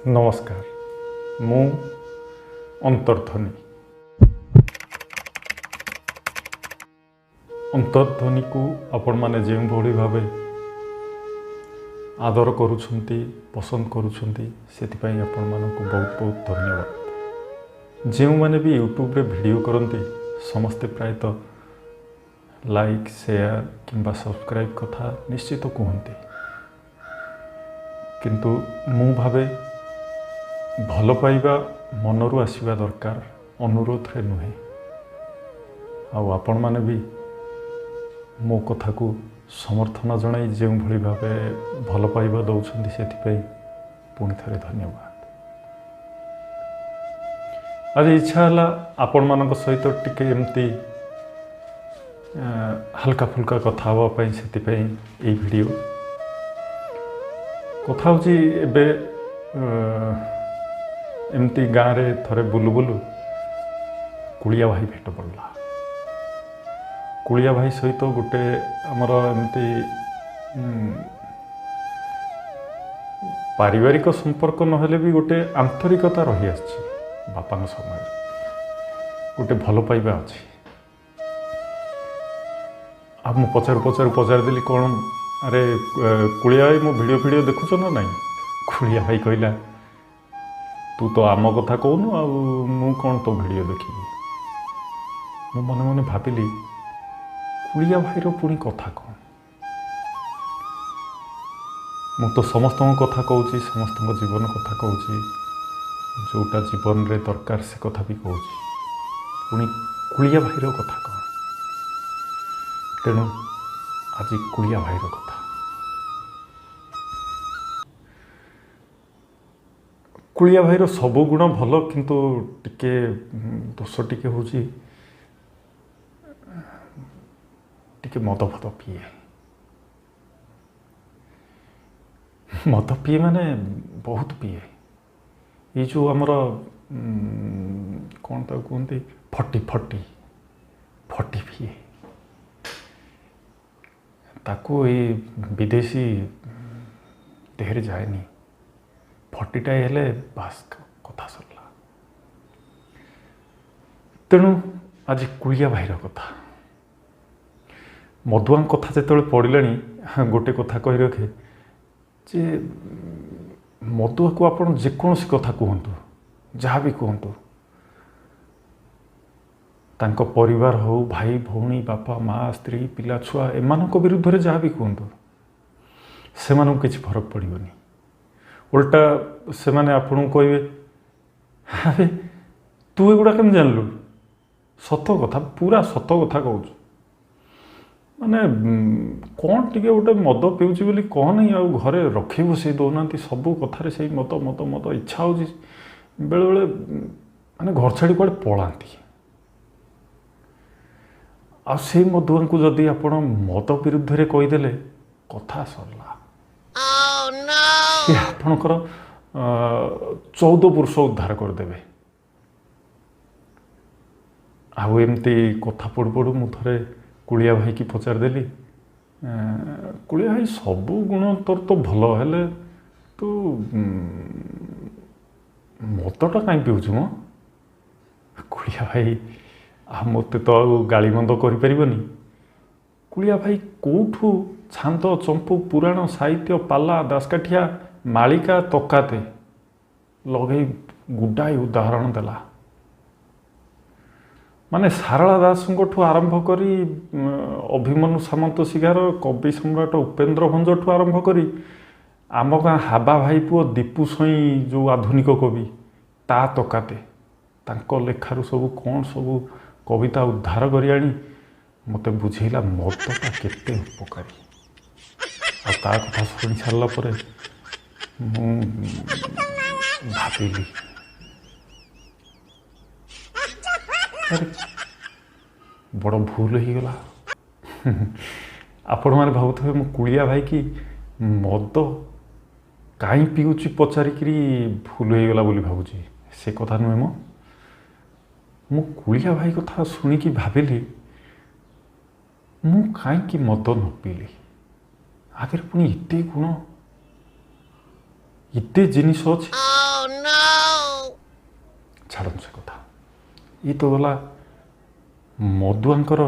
नमस्कार मु अंतर्ध्वनि अंतर्ध्वनि को आपण माने जो भली भावे आदर करुछंती पसंद करुछंती सेतिपई आपण मानक बहुत बहुत धन्यवाद। जो माने भी यूट्यूब रे वीडियो करंती समस्ते प्रायतः लाइक शेयर किंबा सब्सक्राइब कथा निश्चित कहते, किंतु मु भावे भल पाइबा मनरू आसवा दरकार, अनुरोध रे नुहे। आपण माने भी मो कथा को समर्थन जनाई जो भली भावे भल पाइबा दौरान से पुणी थे धन्यवाद। आज इच्छा है आपण मान सहित टिके एमती हल्का फुल्का कथा हाँपाई से वीडियो कथा हूँ एमती गाँव रे थरे बुलु बुलु कुलिया भाई भेट पड़ला। कुलिया भाई सहित गोटे आमर एमती पारिवारिक संपर्क नहेले भी गोटे आंतरिकता रही आछि। बापा समय गोटे भल पाइबा अच्छी। अब मु पचार देली कौन अरे कुलिया भाई मो वीडियो देखुच ना नहीं। कुलिया भाई कहला तू तो आम कथा कहूनु मु कौन तो वीडियो देखी। मु मने मने भाविली कुलिया भाईर पुणी कथा कौन। मु तो समस्त कथा कहूँ, समस्त जीवन कथा कहूँ, जोटा जीवन रे दरकार से कथा भी कहूँ, पुणी कुलिया भाईर कथा कौन। तेणु आज कुलिया भाईर कथा। कुलिया भाईर सबु गुण भल, किंतु टिके दोष टिके हूँ टिके मद फद पिए। मद पिए माने बहुत पिए। ये जो आमर कौन ताको कहते फटी फटी फटी पिए। ताको ये विदेशी देहरे जाएनी। फटीटा हेले बास कथा सरला। तेणु आज कुलिया भाईर कथा मधुआ कथा जिते पड़िलानी गोटे कथा कही रखे जे मधुआ को आप जेकोसी कथा कहतु, जहाँ भी कहतु, तांको परिवार हो, भाई भौणी बापा माँ स्त्री पिला छुआ एमान विरुद्ध रे जहाँ भी कहतु से किसी फरक पड़ोनी। उल्टा से माने आपन कहे अरे तू एगुड़ा केम जानलु, सत कथा पूरा सत कथा कहूँ। माने कौन टिके गोटे मद पीऊँच बोली कह नहीं आ घरे रखी बसई दौना सबू कथार से मद मद मद इच्छा हो बेले बेले माने घर छाड़ी कड़े पलांती। आ से मधुआ को जदि आप मद विरुद्ध रे कहीदेले कथा सरला। सी आपणकर 14 पुरुष उद्धार करदे। आउ एमती कथा पड़ू पड़ू मु थे कुलिया भाई की पचारदेली कुलिया भाई सबू गुण तोर तो भल हेले तू मदटा कहीं पीऊँ म। कुलिया भाई मत तो गाली मंद करें। कुलिया भाई कौठू छांद चंपू पुराण साहित्य पाला दासकाठिया मालिका तकाते लगे गुडाई उदाहरण देला। माने सारला दास आरंभ करी अभिमन्यु सामंत शिगार कवि सम्राट उपेन्द्र भंज ठू आरंभ करी आम गाँ हाबा भाई पुओ दीपू सई जो आधुनिक कवि ता तकाते तांको लेखारु सबू कौन सबू कविता उद्धार करी आनी मते बुझेला मदटा केते उपकारी। आ ता कथा शुणी सारा पर भाविली अरे बड़ भूल हो गला। आपण मैंने भावुवे मो कुलिया भाई की मद कहीं पीऊँच पचारिकी भूल हो गला बोली भावुची। से कथा नुहे मो कुलिया भाई कथा शुणिकी भाविली मु कहीं मद न पीली आगे पुणी एत गुण एत जिनिस अच्छे ये तो गला मदुआंकर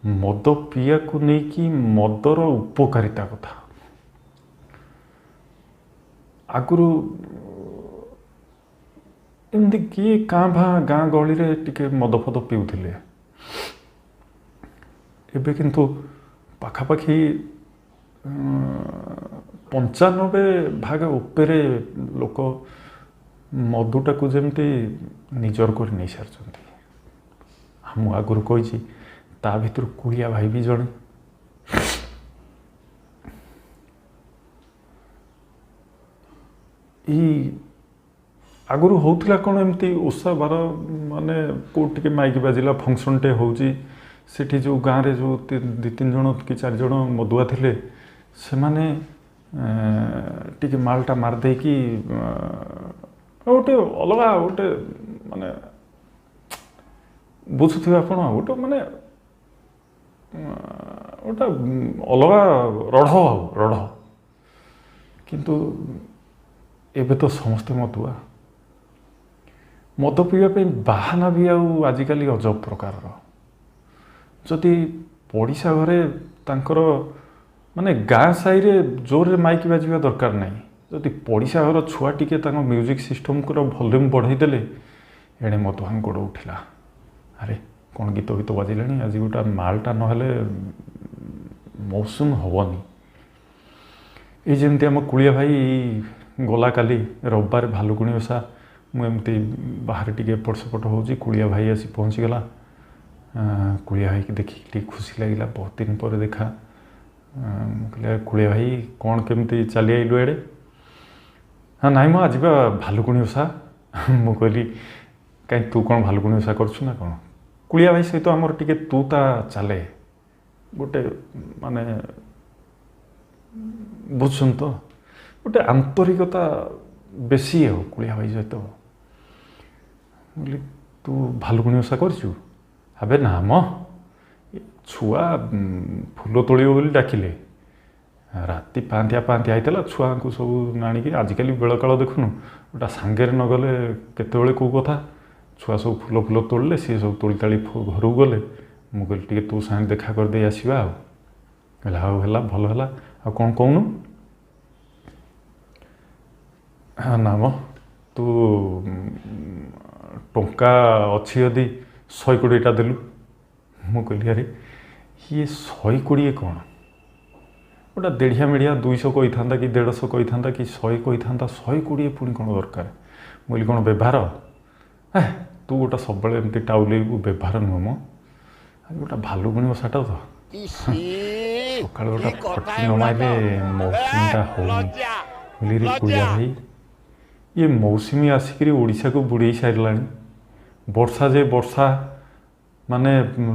मद पिया को नहीं मदर उपकारिता कथा आगुरु एमती किए काँ भा गाँ गहली रे टिके मद फद पिउथिले एबे किंतु पाखापाखि 95% उपरे लोक मधुटा को जमती निजर कर नहीं सारी हम आगुरी कही ता भीतर कुड़िया भाई भी जड़े आगुरी होता कौन एमती ओषा बार माने कोटे माइक बाजिला फंक्शन टे होची सेठी जो गाँव रे जो 2-3 जन कि 4 जन मदुआ थिले से माने टिके मालटा मारदे कि गोटे अलग गोटे माने बुझुथिबे आपण गोटे माने गोटे अलग रढ़ किंतु एबे तो समस्ते मदुआ मद पीवा बाहाना भी आजिकल अजब प्रकार जदि पड़िशा घरे तांकर माने गाँ साई रे जोर रे माइक बाजिबा दरकार नहीं जदि पड़िशा घर छुआ टिके तांको म्यूजिक सिस्टम को वॉल्यूम बढ़ाई देले एणे मदुआं गोड़ उठिला अरे कौन गीत गीत बाजिलानी आज गोटा मालटा नहेले मौसम हवनी ये जमती आम कुड़िया भाई गला काली रविवार भालुकुणी ओषा मुझे बाहर टी एपट सेपट हो कुड़िया भाई आसी पहुँचीगला कुड़िया भाई की देखिए खुशी लगे बहुत दिन पर देखा कहले कुड़िया भाई कौन केमती चली आइलु एड़े हाँ नाई मो आज भालुकुणी ओषा मु कहली कहीं तू कौन भालुकुणी ओषा करछु ना कौन कुड़िया भाई सहित आमर टिके तू ता चले गोटे माने बुझुन तो गोटे आंतरिकता बेसी हो कुड़िया भाई सहित बोली तू भालुकुणी ओषा करछु अबे ना म छुआ फूल तोड़ बोली डाकिले राति पांतिया पांतिया होता छुआ को सब आनिक आजिकल बेल काल देखुनु गोटा सांगे न गले केतबेले कौ कथा छुआ सब फूल फूल तोड़ले सी सब तोड़ी ताड़ी घर गले मुझे टे तू सागे देखा करदे आसवा आउ है भल है आ कौन कहूनु ना म तू टंका अच्छी यदि 120टा देलु मु कहली अरे ये 120 कौन गोटा देढ़िया मेढ़िया 200 कही था कि 150 कही था कि 100 कही था 120 पुणी कौन दरकार मुझे कौन व्यवहार तू गोटा सब एमती टाउल व्यवहार नुह मो गोटा भालुकुणी ओषाटा तो सका गोटा फटी न मारे मौसुमीटा होली रे कुड़िया भाई ये मौसुमी आसिक ओडिशा को बुड़े सारे वर्षा जे वर्षा माने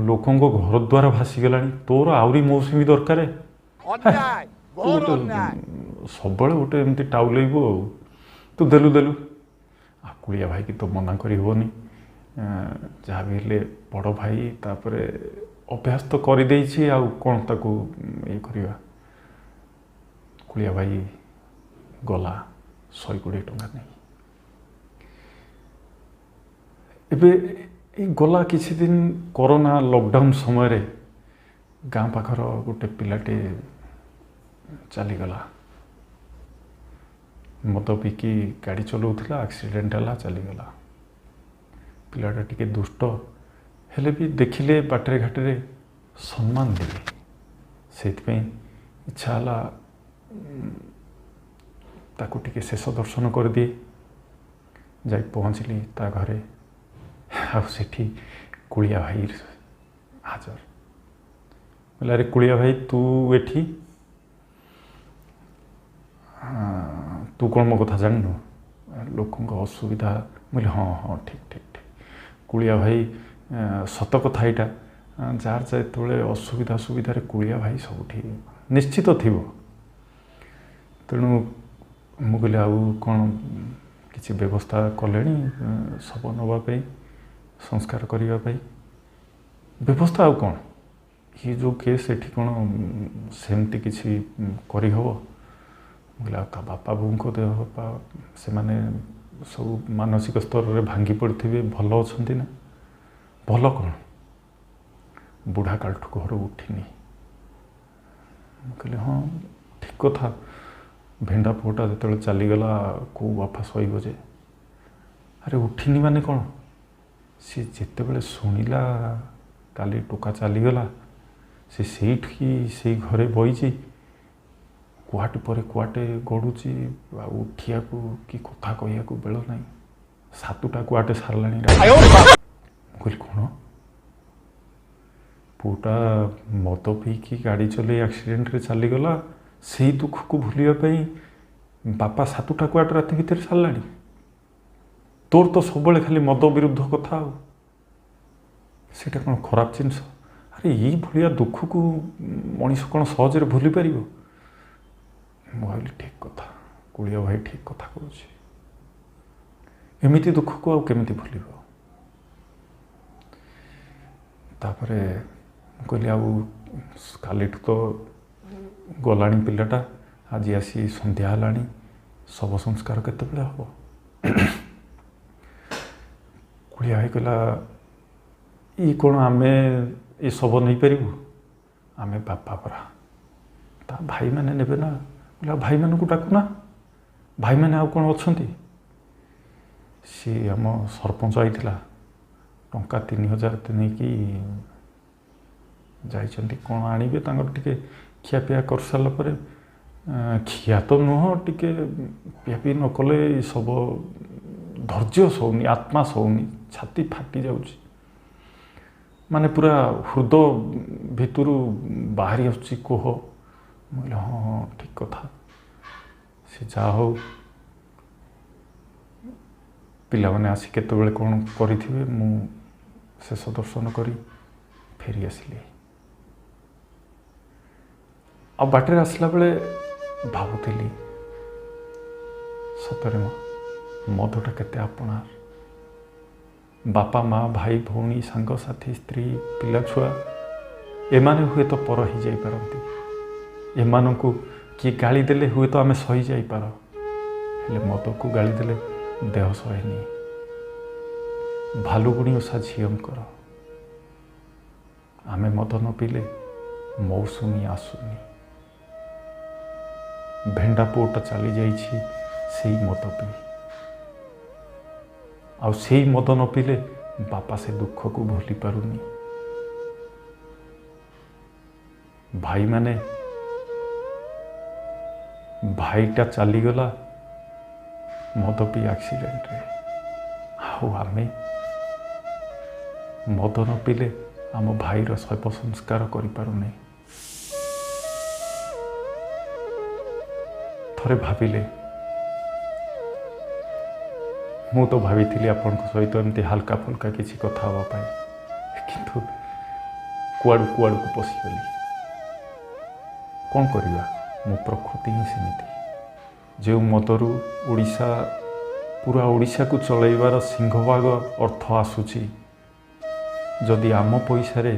लोकों घर द्वार भासीगला तोर आहरी मौसुमी दरकार सब गोटे एमती टाउल तू देलु देलु आ कुड़िया भाई की तो मना करी होनी जहाँ भी हेले बड़ भाई तापरे अभ्यास तो कर कौन ताकू ये करवा कुड़िया भाई गला 120 टंका नहीं एबे गला किसी दिन कोरोना लॉकडाउन समय रे गाँ पाखर गोटे पिलाटे चलीगला मद पीकी गाड़ी चलाऊला एक्सीडेंट है चलीगला पिलाटा टिके दुष्ट हेले भी देखिले बाटरे घाटे सम्मान देवे से इच्छा है ताकू टिके शेष दर्शन कर दिए जा पहुँचली ता घरे आठी कुड़िया भाई हाजर बोले अरे कुड़िया भाई तू एठी तू कौन मो कथा जानू लोकों असुविधा बोले हाँ हाँ ठीक ठीक ठीक कुड़िया भाई सत कथा यहाँ जार जो असुविधा सुविधार कुड़िया भाई सबुठी निश्चित थी तेणु मुझे कहली आउ कौन किसी व्यवस्था कले शव नापी संस्कार करने व्यवस्था आउ कौन ये जो केस एठी कौन सेमती किसी करहब मुझे ता बापा बों को देह से माने सब मानसिक स्तर में भांगी पड़े भल अच्छा ना ଭଲ କ'ଣ ବୁଢ଼ା କାଳଠୁ ଘରୁ ଉଠିନି। ମୁଁ କହିଲି ହଁ ଠିକ୍ କଥା, ଭେଣ୍ଡା ପୁଅଟା ଯେତେବେଳେ ଚାଲିଗଲା କେଉଁ ବାପା ସହିବ ଯେ। ଆରେ ଉଠିନି ମାନେ କ'ଣ, ସେ ଯେତେବେଳେ ଶୁଣିଲା କାଲି ଟୋକା ଚାଲିଗଲା, ସେ ସେଇଠି ସେଇ ଘରେ ବଇଛି, କୁଆଟେ ପରେ କୁଆଟେ ଗଡ଼ୁଛି, ଆଉ ଉଠିବାକୁ କି କଥା କହିବାକୁ ବେଳ ନାହିଁ। 7ଟା କୁଆଟେ ସାରିଲାଣି। ମୁଁ କହିଲି କ'ଣ, ପୁଅଟା ମଦ ପିଇକି ଗାଡ଼ି ଚଲେଇ ଆକ୍ସିଡେଣ୍ଟରେ ଚାଲିଗଲା, ସେଇ ଦୁଃଖକୁ ଭୁଲିବା ପାଇଁ ବାପା 7ଟା କୁଆଟେ ରାତି ଭିତରେ ସାରିଲାଣି। ତୋର ତ ସବୁବେଳେ ଖାଲି ମଦ ବିରୁଦ୍ଧ କଥା, ଆଉ ସେଇଟା କ'ଣ ଖରାପ ଜିନିଷ? ଆରେ ଏଇ ଭଳିଆ ଦୁଃଖକୁ ମଣିଷ କ'ଣ ସହଜରେ ଭୁଲି ପାରିବ? ମୁଁ ଭାବିଲି ଠିକ୍ କଥା, କୁଳିଆ ଭାଇ ଠିକ୍ କଥା କହୁଛି। ଏମିତି ଦୁଃଖକୁ ଆଉ କେମିତି ଭୁଲିବ? ତାପରେ ମୁଁ କହିଲି ଆଉ କାଲିଠୁ ତ ଗଲାଣି ପିଲାଟା, ଆଜି ଆସି ସନ୍ଧ୍ୟା ହେଲାଣି, ଶବ ସଂସ୍କାର କେତେବେଳେ ହେବ? କୁଳିଆ ଭାଇ କହିଲା ଇ କ'ଣ ଆମେ ଏ ଶବ ନେଇପାରିବୁ? ଆମେ ବାପା ପରା, ତା ଭାଇମାନେ ନେବେ ନା। କହିଲା ଭାଇମାନଙ୍କୁ ଡାକୁନା, ଭାଇମାନେ ଆଉ କ'ଣ ଅଛନ୍ତି? ସିଏ ଆମ ସରପଞ୍ଚ ଆଇଥିଲା, ଟଙ୍କା 3000 ନେଇକି ଯାଇଛନ୍ତି, କ'ଣ ଆଣିବେ, ତାଙ୍କର ଟିକେ ଖିଆପିଆ କରିସାରିଲା ପରେ, ଖିଆ ତ ନୁହଁ, ଟିକେ ପିଆପିଇ ନ କଲେ ସବୁ ଧୈର୍ଯ୍ୟ ସହୁନି, ଆତ୍ମା ସହୁନି, ଛାତି ଫାଟି ଯାଉଛି, ମାନେ ପୁରା ହୃଦୟ ଭିତରୁ ବାହାରି ଆସୁଛି କୋହ। ମୁଁ କହିଲି ହଁ ହଁ ଠିକ୍ କଥା। ସେ ଯାହା ହଉ ପିଲାମାନେ ଆସି କେତେବେଳେ କ'ଣ କରିଥିବେ, ମୁଁ ଶେଷ ଦର୍ଶନ କରି ଫେରି ଆସିଲି। ଆଉ ବାଟରେ ଆସିଲା ବେଳେ ଭାବୁଥିଲି, ସତରେ ମଦଟା କେତେ ଆପଣାର। ବାପା ମା, ଭାଇ ଭଉଣୀ, ସାଙ୍ଗସାଥି, ସ୍ତ୍ରୀ, ପିଲାଛୁଆ, ଏମାନେ ହୁଏତ ପର ହେଇଯାଇପାରନ୍ତି, ଏମାନଙ୍କୁ କିଏ ଗାଳି ଦେଲେ ହୁଏତ ଆମେ ସହିଯାଇପାର, ହେଲେ ମଦକୁ ଗାଳି ଦେଲେ ଦେହ ସହେନି। ଭାଲୁଗୁଣି ଓଷା ଝିଅଙ୍କର, ଆମେ ମଦ ନ ପିଇଲେ ମୌସୁମୀ ଆସୁନି। ଭେଣ୍ଡା ପୁଅଟା ଚାଲି ଯାଇଛି ସେଇ ମଦ ପିଇ, ଆଉ ସେଇ ମଦ ନ ପିଇଲେ ବାପା ସେ ଦୁଃଖକୁ ଭୁଲି ପାରୁନି। ଭାଇମାନେ, ଭାଇଟା ଚାଲିଗଲା ମଦ ପିଇ ଆକ୍ସିଡେଣ୍ଟରେ, ଆଉ ଆମେ ମଦ ନ ପିଇଲେ ଆମ ଭାଇର ଶବ ସଂସ୍କାର କରିପାରୁନେ। ଥରେ ଭାବିଲେ, ମୁଁ ତ ଭାବିଥିଲି ଆପଣଙ୍କ ସହିତ ଏମିତି ହାଲକା ଫୁଲକା କିଛି କଥା ହେବା ପାଇଁ, କିନ୍ତୁ କୁଆଡ଼କୁ ପଶିଗଲି। କ'ଣ କରିବା, ମୋ ପ୍ରକୃତି ହିଁ ସେମିତି। ଯେଉଁ ମଦରୁ ପୁରା ଓଡ଼ିଶାକୁ ଚଳାଇବାର ସିଂହଭାଗ ଅର୍ଥ ଆସୁଛି, ଯଦି ଆମ ପଇସାରେ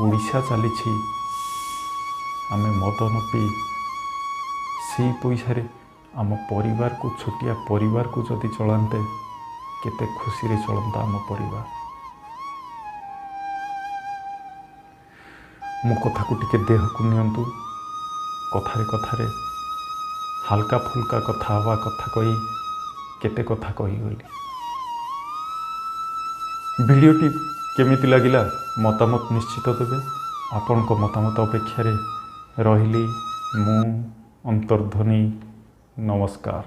ଓଡ଼ିଶା ଚାଲିଛି, ଆମେ ମଦ ନ ପିଇ ସେଇ ପଇସାରେ ଆମ ପରିବାରକୁ, ଛୋଟିଆ ପରିବାରକୁ ଯଦି ଚଳାନ୍ତେ, କେତେ ଖୁସିରେ ଚଳନ୍ତା ଆମ ପରିବାର। ମୋ କଥାକୁ ଟିକେ ଦେହକୁ ନିଅନ୍ତୁ। କଥାରେ ହାଲକା ଫୁଲକା କଥା ହେବା କଥା କହି କେତେ କଥା କହିଗଲି। ଭିଡ଼ିଓଟି କେମିତି ଲାଗିଲା ମତାମତ ନିଶ୍ଚିତ ଦେବେ। ଆପଣଙ୍କ ମତାମତ ଅପେକ୍ଷାରେ ରହିଲି। ମୁଁ ଅନ୍ତର୍ଧ୍ୱନି, ନମସ୍କାର।